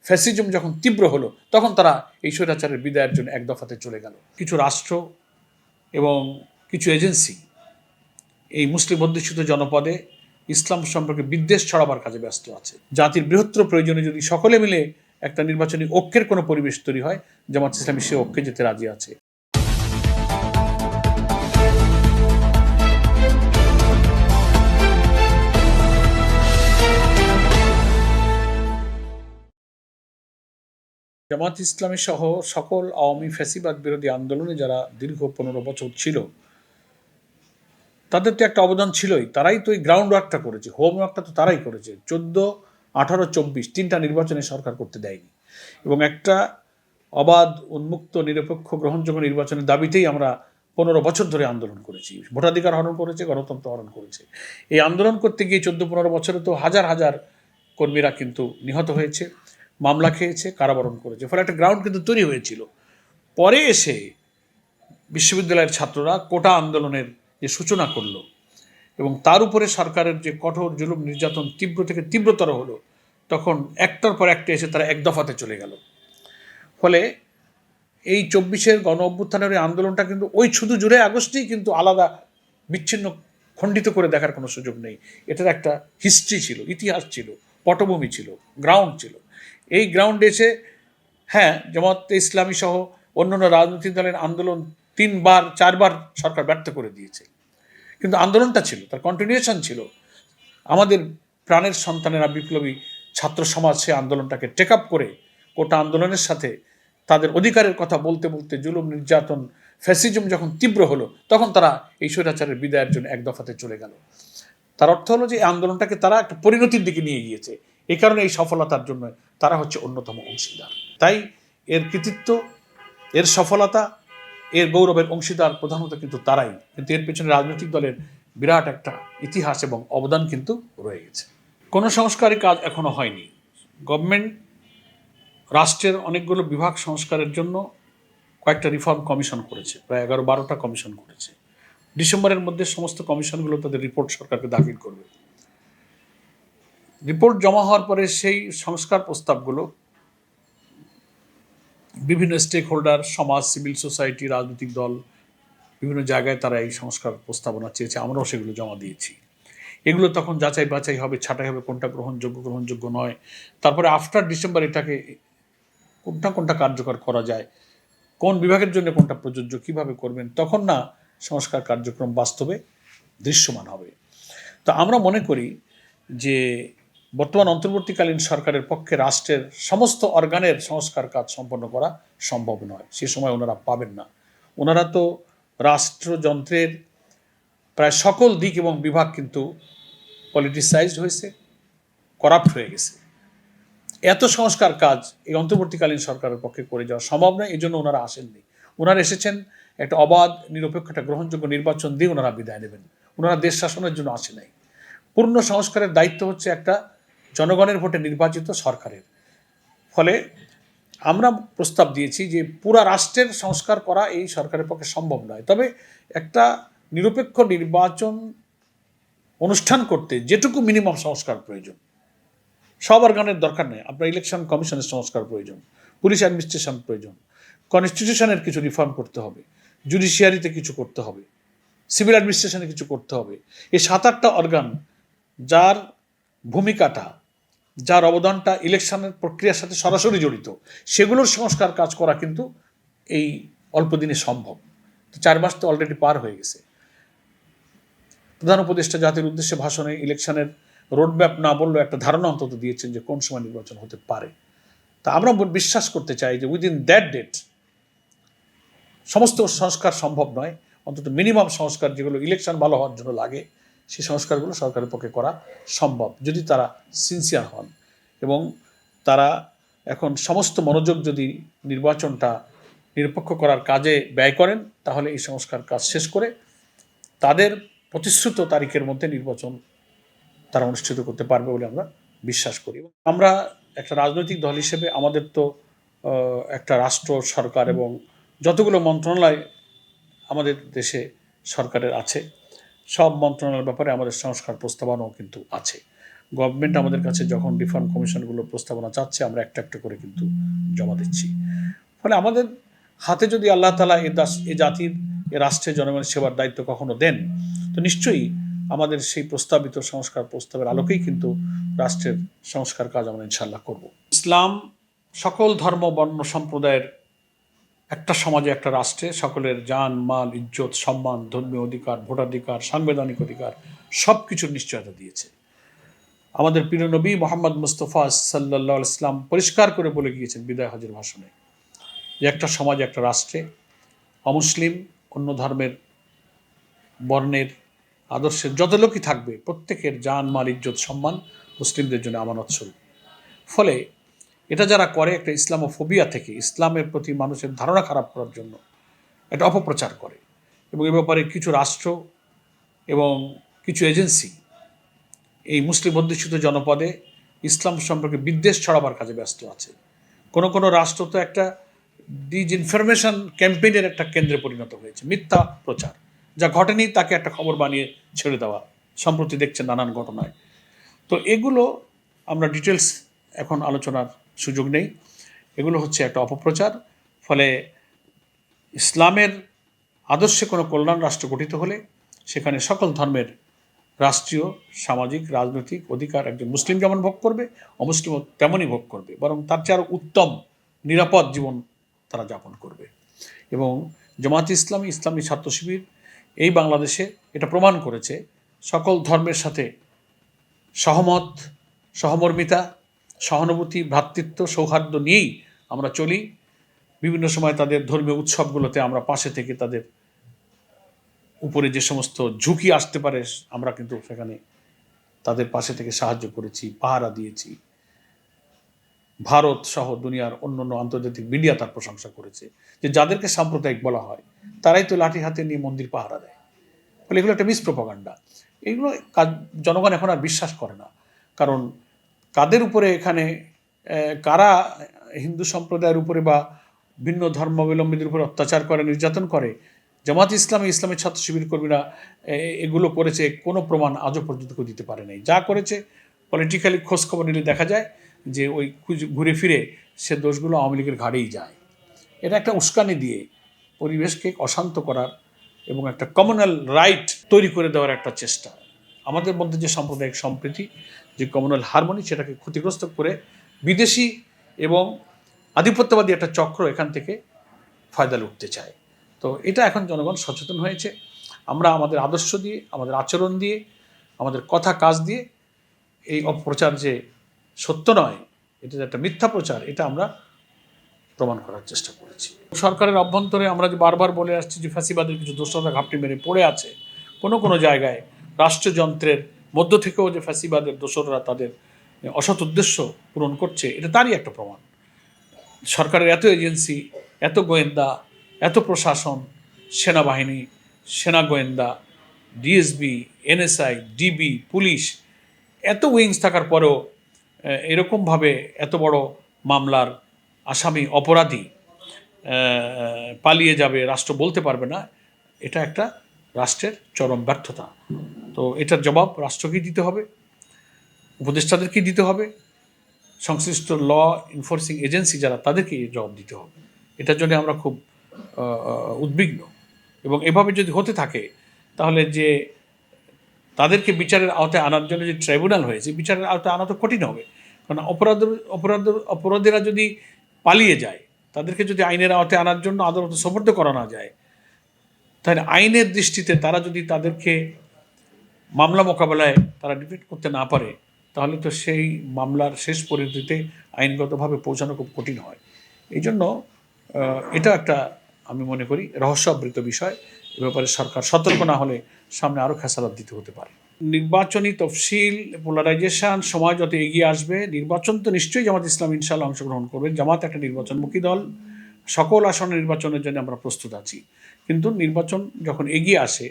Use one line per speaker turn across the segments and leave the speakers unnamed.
Fascism যখন তীব্র হলো তখন তারা এই স্বৈরাচারের বিদায়ের জন্য এক দফাতে চলে গেল। কিছু রাষ্ট্র এবং কিছু এজেন্সি এই মুসলিম অধ্যুষিত জনপদে ইসলাম সম্পর্কে বিদ্বেষ ছড়াবার কাজে ব্যস্ত আছে। জাতির বৃহত্তর প্রয়োজনে যদি সকলে মিলে একটা নির্বাচনী ঐক্যের কোনো পরিবেশ তৈরি হয়, জামাত ইসলামী সে ঐক্যে যেতে রাজি আছে। জামাত ইসলামী সহ সকল আওয়ামী ফ্যাসিবাদ বিরোধী আন্দোলনে যারা দীর্ঘ 15 বছর ছিল, তাদের তো একটা অবদান ছিলই। তারাই তো এই গ্রাউন্ড ওয়ার্কটা করেছে, হোমওয়ার্কটা তো তারাই করেছে। 14, 18, 24 তিনটা নির্বাচনে সরকার করতে দেয়নি এবং একটা অবাধ, উন্মুক্ত, নিরপেক্ষ, গ্রহণযোগ্য নির্বাচনের দাবিতেই আমরা 15 বছর ধরে আন্দোলন করেছি। ভোটাধিকার হরণ করেছে, গণতন্ত্র হরণ করেছে। এই আন্দোলন করতে গিয়ে 14-15 বছরে তো হাজার হাজার কর্মীরা কিন্তু নিহত হয়েছে, মামলা খেয়েছে, কারাবরণ করেছে। ফলে একটা গ্রাউন্ড কিন্তু তৈরি হয়েছিল। পরে এসে বিশ্ববিদ্যালয়ের ছাত্ররা কোটা আন্দোলনের যে সূচনা করলো এবং তার উপরে সরকারের যে কঠোর জুলুম নির্যাতন তীব্র থেকে তীব্রতর হলো, তখন একটার পর একটা এসে তারা এক দফাতে চলে গেল। ফলে এই 24-এর গণ অভ্যুত্থানের আন্দোলনটা কিন্তু ওই শুধু জুলাই আগস্টেই কিন্তু আলাদা, বিচ্ছিন্ন, খণ্ডিত করে দেখার কোনো সুযোগ নেই। এটার একটা হিস্ট্রি ছিল, ইতিহাস ছিল, পটভূমি ছিল, গ্রাউন্ড ছিল। এই গ্রাউন্ডে এসে জামাত ইসলামী সহ অন্যান্য রাজনৈতিক দলের আন্দোলন 3-4 বার সরকার ব্যর্থ করে দিয়েছে, কিন্তু আন্দোলনটা ছিল, তার কন্টিনিউশন ছিল। আমাদের প্রাণের সন্তানেরা, বিপ্লবী ছাত্র সমাজ সে আন্দোলনটাকে টেক আপ করে কোটা আন্দোলনের সাথে তাদের অধিকারের কথা বলতে বলতে জুলুম নির্যাতন ফ্যাসিজম যখন তীব্র হলো, তখন তারা এই স্বৈরাচারের বিদায়ের জন্য এক দফাতে চলে গেল। তার অর্থ হলো যে এই আন্দোলনটাকে তারা একটা পরিণতির দিকে নিয়ে গিয়েছে। এই কারণে এই সফলতার জন্য তারা হচ্ছে অন্যতম অংশীদার। তাই এর কৃতিত্ব, এর সফলতা, এর গৌরবের অংশীদার প্রধানত কিন্তু তারাই। কিন্তু এর পেছনে রাজনৈতিক দলের বিরাট একটা ইতিহাস এবং অবদান কিন্তু রয়ে গেছে। কোনো সংস্কারই কাজ এখনো হয়নি। গভর্নমেন্ট রাষ্ট্রের অনেকগুলো বিভাগ সংস্কারের জন্য কয়েকটা রিফর্ম কমিশন করেছে, প্রায় 11-12টা কমিশন করেছে। ডিসেম্বরের মধ্যে সমস্ত কমিশনগুলো তাদের রিপোর্ট সরকারকে দাখিল করবে। রিপোর্ট জমা হওয়ার পরে সেই সংস্কার প্রস্তাবগুলো বিভিন্ন স্টেক হোল্ডার, সমাজ, সিভিল সোসাইটি, রাজনৈতিক দল, বিভিন্ন জায়গায় তারা এই সংস্কার প্রস্তাবনা চেয়েছে। আমরাও সেগুলো জমা দিয়েছি। এগুলো তখন যাচাই বাছাই হবে, ছাঁটাই হবে কোনটা গ্রহণযোগ্য নয়। তারপরে আফটার ডিসেম্বর এটাকে কোনটা কার্যকর করা যায়, কোন বিভাগের জন্য কোনটা প্রযোজ্য, কিভাবে করবেন, তখন না সংস্কার কার্যক্রম বাস্তবে দৃশ্যমান হবে। তো আমরা মনে করি যে বর্তমান অন্তর্বর্তীকালীন সরকারের পক্ষে রাষ্ট্রের সমস্ত অর্গানের সংস্কার কাজ সম্পন্ন করা সম্ভব নয়। সে সময় ওনারা পাবেন না। ওনারা তো রাষ্ট্রযন্ত্রের প্রায় সকল দিক এবং বিভাগ কিন্তু পলিটিসাইজড হয়েছে, করাপ্ট হয়ে গেছে। এত সংস্কার কাজ এই অন্তর্বর্তীকালীন সরকারের পক্ষে করে যাওয়া সম্ভব নয়। এই জন্য ওনারা আসেননি। ওনারা এসেছেন একটা অবাধ, নিরপেক্ষ, একটা গ্রহণযোগ্য নির্বাচন দিয়ে ওনারা বিদায় নেবেন। ওনারা দেশ শাসনের জন্য আসে নাই। পূর্ণ সংস্কারের দায়িত্ব হচ্ছে একটা জনগণের ভোটে নির্বাচিত সরকারের। ফলে আমরা প্রস্তাব দিয়েছি যে পুরা রাষ্ট্রের সংস্কার করা এই সরকারের পক্ষে সম্ভব নয়। তবে একটা নিরপেক্ষ নির্বাচন অনুষ্ঠান করতে যেটুকু মিনিমাম সংস্কার প্রয়োজন, সব অর্গানের দরকার নেই। আপনার ইলেকশন কমিশনের সংস্কার প্রয়োজন, পুলিশ অ্যাডমিনিস্ট্রেশন প্রয়োজন, কনস্টিটিউশনের কিছু রিফর্ম করতে হবে, জুডিশিয়ারিতে কিছু করতে হবে, সিভিল অ্যাডমিনিস্ট্রেশনে কিছু করতে হবে। এই 7-8টা অর্গান যার ভূমিকাটা, যার অবদানটা ইলেকশনের প্রক্রিয়ার সাথে সরাসরি জড়িত, সেগুলোর সংস্কার কাজ করা কিন্তু এই অল্প দিনে সম্ভব। তো 4 মাস তো অলরেডি পার হয়ে গেছে। প্রধান উপদেষ্টা জাতির উদ্দেশ্যে ভাষণে ইলেকশনের রোডম্যাপ না বললেও একটা ধারণা অন্তত দিয়েছেন যে কোন সময় নির্বাচন হতে পারে। তা আমরা বিশ্বাস করতে চাই যে উইদিন দ্যাট ডেট সমস্ত সংস্কার সম্ভব নয়, অন্তত মিনিমাম সংস্কার যেগুলো ইলেকশন ভালো হওয়ার জন্য লাগে, সেই সংস্কারগুলো সরকারের পক্ষে করা সম্ভব যদি তারা সিনসিয়ার হন এবং তারা এখন সমস্ত মনোযোগ যদি নির্বাচনটা নিরপেক্ষ করার কাজে ব্যয় করেন, তাহলে এই সংস্কার কাজ শেষ করে তাদের প্রতিশ্রুত তারিখের মধ্যে নির্বাচন তারা অনুষ্ঠিত করতে পারবে বলে আমরা বিশ্বাস করি। আমরা একটা রাজনৈতিক দল হিসেবে আমাদের তো একটা রাষ্ট্র সরকার এবং যতগুলো মন্ত্রণালয় আমাদের দেশে সরকারের আছে, সব মন্ত্রণালয়ের ব্যাপারে আমাদের সংস্কার প্রস্তাবনাও কিন্তু আছে। গভর্নমেন্ট আমাদের কাছে যখন রিফর্ম কমিশনগুলো প্রস্তাবনা চাচ্ছে আমরা একটা একটা করে কিন্তু জমা দিচ্ছি। ফলে আমাদের হাতে যদি আল্লাহ তাআলা এ জাতির এ রাষ্ট্রের জনগণের সেবার দায়িত্ব কখনো দেন, তো নিশ্চয়ই আমাদের সেই প্রস্তাবিত সংস্কার প্রস্তাবের আলোকেই কিন্তু রাষ্ট্রের সংস্কার কাজ আমরা ইনশাল্লাহ করব। ইসলাম সকল ধর্ম বর্ণ সম্প্রদায়ের একটা সমাজে একটা রাষ্ট্রে সকলের জান মাল ইজ্জত সম্মান ধর্মীয় অধিকার ভোটাধিকার সাংবিধানিক অধিকার সব কিছুর নিশ্চয়তা দিয়েছে। আমাদের প্রিয় নবী মোহাম্মদ মুস্তফা সাল্লাল্লাহু আলাইহি সাল্লাম পরিষ্কার করে বলে গিয়েছেন বিদায় হজের ভাষণে যে একটা সমাজ একটা রাষ্ট্রে অমুসলিম অন্য ধর্মের বর্ণের আদর্শের যত লোকই থাকবে প্রত্যেকের জান মাল ইজ্জত সম্মান মুসলিমদের জন্য আমানত স্বরূপ। ফলে এটা যারা করে একটা ইসলামোফোবিয়া থেকে ইসলামের প্রতি মানুষের ধারণা খারাপ করার জন্য একটা অপপ্রচার করে এবং এ ব্যাপারে কিছু রাষ্ট্র এবং কিছু এজেন্সি এই মুসলিম অধ্যুষিত জনপদে ইসলাম সম্পর্কে বিদ্বেষ ছড়াবার কাজে ব্যস্ত আছে। কোনো কোনো রাষ্ট্র তো একটা ডিসইনফরমেশন ক্যাম্পেইনের একটা কেন্দ্রে পরিণত হয়েছে, মিথ্যা প্রচার, যা ঘটেনি তাকে একটা খবর বানিয়ে ছেড়ে দেওয়া, সম্প্রতি দেখছেন নানান ঘটনায়। তো এগুলো আমরা ডিটেলস এখন আলোচনার সুযোগ নেই, এগুলো হচ্ছে একটা অপপ্রচার। ফলে ইসলামের আদর্শে কোনো কল্যাণ রাষ্ট্র গঠিত হলে সেখানে সকল ধর্মের রাষ্ট্রীয় সামাজিক রাজনৈতিক অধিকার একজন মুসলিম যেমন ভোগ করবে অমুসলিমও তেমনই ভোগ করবে, বরং তার চেয়ে আরও উত্তম নিরাপদ জীবন তারা যাপন করবে। এবং জামায়াতে ইসলামী ইসলামী ছাত্র শিবির এই বাংলাদেশে এটা প্রমাণ করেছে সকল ধর্মের সাথে সহমত সহমর্মিতা সহানুভূতি ভ্রাতৃত্ব সৌহার্দ্য নিয়েই আমরা চলি। বিভিন্ন সময় তাদের ধর্মীয় উৎসবগুলোতে আমরা পাশে থেকে তাদের উপরে যে সমস্ত ঝুঁকি আসতে পারে আমরা কিন্তু সেখানে তাদের পাশে থেকে সাহায্য করেছি, পাহারা দিয়েছি। ভারত সহ দুনিয়ার অন্যান্য আন্তর্জাতিক মিডিয়া তার প্রশংসা করেছে যে যাদেরকে সাম্প্রদায়িক বলা হয় তারাই তো লাঠি হাতে নিয়ে মন্দির পাহারা দেয়। ফলে এগুলো একটা মিসপ্রোপাগান্ডা। এগুলো জনগণ এখন আর বিশ্বাস করে না। কারণ কাদের উপরে এখানে কারা হিন্দু সম্প্রদায়ের উপরে বা ভিন্ন ধর্মাবলম্বীদের উপরে অত্যাচার করে নির্যাতন করে, জামাত ইসলামী ইসলামী ছাত্র শিবির কর্মীরা এগুলো করেছে কোনো প্রমাণ আজও পর্যন্ত কেউ দিতে পারে নাই। যা করেছে পলিটিক্যালি খোঁজখবর নিলে দেখা যায় যে ওই ঘুরে ফিরে সে দোষগুলো আওয়ামী লীগের ঘাড়েই যায়। এটা একটা উস্কানি দিয়ে পরিবেশকে অশান্ত করার এবং একটা কমিউনাল রাইট তৈরি করে দেওয়ার একটা চেষ্টা। আমাদের মধ্যে যে সাম্প্রদায়িক সম্প্রীতি যে কমিউনাল হারমোনি সেটাকে ক্ষতিগ্রস্ত করে বিদেশি এবং আধিপত্যবাদী একটা চক্র এখান থেকে ফায়দা লুটতে চায়। তো এটা এখন জনগণ সচেতন হয়েছে। আমরা আমাদের আদর্শ দিয়ে আমাদের আচরণ দিয়ে আমাদের কথা কাজ দিয়ে এই অপপ্রচার যে সত্য নয় এটা যে একটা মিথ্যা প্রচার এটা আমরা প্রমাণ করার চেষ্টা করেছি। সরকারের অভ্যন্তরে আমরা যে বারবার বলে আসছি যে ফ্যাসিবাদের কিছু দোষরা ঘাপটি মেরে পড়ে আছে, কোনো কোনো জায়গায় রাষ্ট্রযন্ত্রের মধ্য থেকেও যে ফ্যাসিবাদের দোষররা তাদের অসৎ উদ্দেশ্য পূরণ করছে এটা তারই একটা প্রমাণ। সরকারের এত এজেন্সি এত গোয়েন্দা এত প্রশাসন সেনাবাহিনী সেনা গোয়েন্দা ডিএসবি এনএসআই ডিবি পুলিশ এত উইংস থাকার পরেও এরকমভাবে এত বড় মামলার আসামি অপরাধী পালিয়ে যাবে রাষ্ট্র বলতে পারবে না, এটা একটা রাষ্ট্রের চরম ব্যর্থতা। তো এটার জবাব রাষ্ট্রকেই দিতে হবে, উপদেষ্টাদেরকেই দিতে হবে, সংশ্লিষ্ট ল এনফোর্সিং এজেন্সি যারা তাদেরকে জবাব দিতে হবে। এটার জন্য আমরা খুব উদ্বিগ্ন এবং এভাবে যদি হতে থাকে তাহলে যে তাদেরকে বিচারের আওতায় আনার জন্য যে ট্রাইব্যুনাল হয়েছে বিচারের আওতায় আনা তো কঠিন হবে। কারণ অপরাধীরা যদি পালিয়ে যায় তাদেরকে যদি আইনের আওতায় আনার জন্য আদালতে সোপর্দ করা না যায় তাহলে আইনের দৃষ্টিতে তারা যদি তাদেরকে মামলা মোকাবেলায় তারা ডিফেন্ড করতে না পারে তাহলে তো সেই মামলার শেষ পরিণতিতে আইনগতভাবে পৌঁছানো খুব কঠিন হয়। এই জন্য এটা একটা আমি মনে করি রহস্যাবৃত বিষয়। এ ব্যাপারে সরকার সতর্ক না হলে সামনে আরও খেসারত দিতে হতে পারে। নির্বাচনী তফসিল পোলারাইজেশন সময় যত এগিয়ে আসবে নির্বাচন তো নিশ্চয়ই জামাত ইসলাম ইনশাআল্লাহ অংশগ্রহণ করবে। জামাত একটা নির্বাচনমুখী দল, সকল আসনের নির্বাচনের জন্য আমরা প্রস্তুত আছি। কিন্তু নির্বাচন যখন এগিয়ে আসে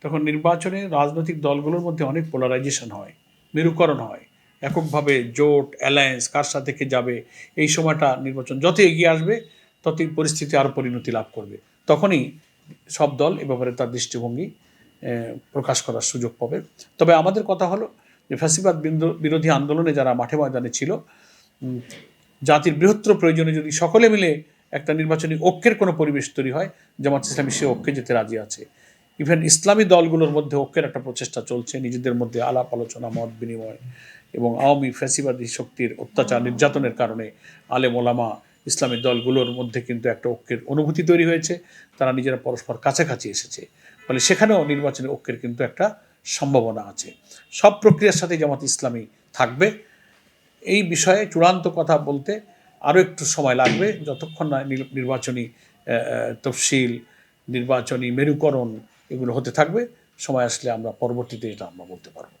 তখন নির্বাচনে রাজনৈতিক দলগুলোর মধ্যে অনেক পোলারাইজেশন হয়, মেরুকরণ হয়, এককভাবে জোট অ্যালায়েন্স কার সাথে কে যাবে। এই সময়টা নির্বাচন যত এগিয়ে আসবে ততই পরিস্থিতি আরও পরিণতি লাভ করবে। তখনই সব দল এ ব্যাপারে তার দৃষ্টিভঙ্গি প্রকাশ করার সুযোগ পাবে। তবে আমাদের কথা হলো যে ফ্যাসিবাদ বিরোধী আন্দোলনে যারা মাঠে ময়দানে ছিল, জাতির বৃহত্তর প্রয়োজনে যদি সকলে মিলে একটা নির্বাচনী ঐক্যের কোনো পরিবেশ তৈরি হয়, জামাত ইসলামী সে ঐক্যে যেতে রাজি আছে। ইভেন ইসলামী দলগুলোর মধ্যে ঐক্যের একটা প্রচেষ্টা চলছে, নিজেদের মধ্যে আলাপ আলোচনা, মত বিনিময়। এবং আওয়ামী ফ্যাসিবাদী শক্তির অত্যাচার নির্যাতনের কারণে আলেম ওলামা ইসলামী দলগুলোর মধ্যে কিন্তু একটা ঐক্যের অনুভূতি তৈরি হয়েছে, তারা নিজেরা পরস্পর কাছাকাছি এসেছে, ফলে সেখানেও নির্বাচনী ঐক্যের কিন্তু একটা সম্ভাবনা আছে। সব প্রক্রিয়ার সাথে জামাত ইসলামী থাকবে। এই বিষয়ে চূড়ান্ত কথা বলতে আরও একটু সময় লাগবে, যতক্ষণ না নির্বাচনী তফসিল, নির্বাচনী মেরুকরণ এগুলো হতে থাকবে। সময় আসলে আমরা পরবর্তীতে এটা আমরা বলতে পারবো।